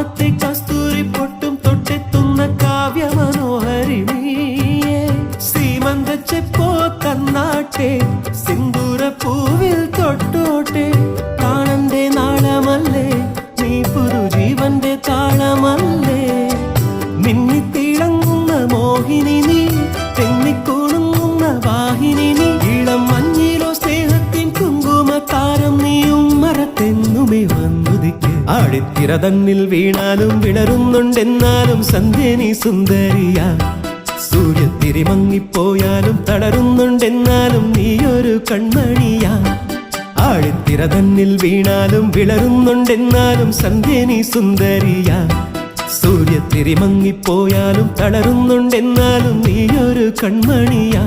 കാമത്തെ കസ്തൂരി പൊട്ടും തൊട്ടെത്തുന്ന കാവ്യ മനോഹരിണിയേ സീമന്തച്ചെപ്പോ തന്നാട്ടെ സിന്ദൂര പൂവിൽ തൊട്ടോട്ടെ കാണന്റെ നാളമല്ലേ നീ പുതുജീവന്റെ താളമല്ലേ മിന്നിത്തിളങ്ങുന്ന മോഹിനി നീ തെന്നിക്കുണുങ്ങുന്ന വാഹിനി നീ ഇളം മഞ്ഞിലോ സ്നേഹത്തിൻ കുങ്കുമത്താരം നീയും മറത്തെന്നുമേ വന്നുദിക്ക് ആടിത്തിര തന്നിൽ വീണാലും വിടരുന്നുണ്ടെന്നാലും സന്ധ്യ നീ സുന്ദരിയാ സൂര്യത്തിരി മങ്ങിപ്പോയാലും തളരുന്നുണ്ടെന്നാലും നീയൊരു കൺമണിയാ ആടിത്തിര തന്നിൽ വീണാലും വിളരുന്നുണ്ടെന്നാലും സന്ധ്യ നീ സുന്ദരിയാ സൂര്യത്തിരി മങ്ങിപ്പോയാലും തളരുന്നുണ്ടെന്നാലും നീയൊരു കൺമണിയാ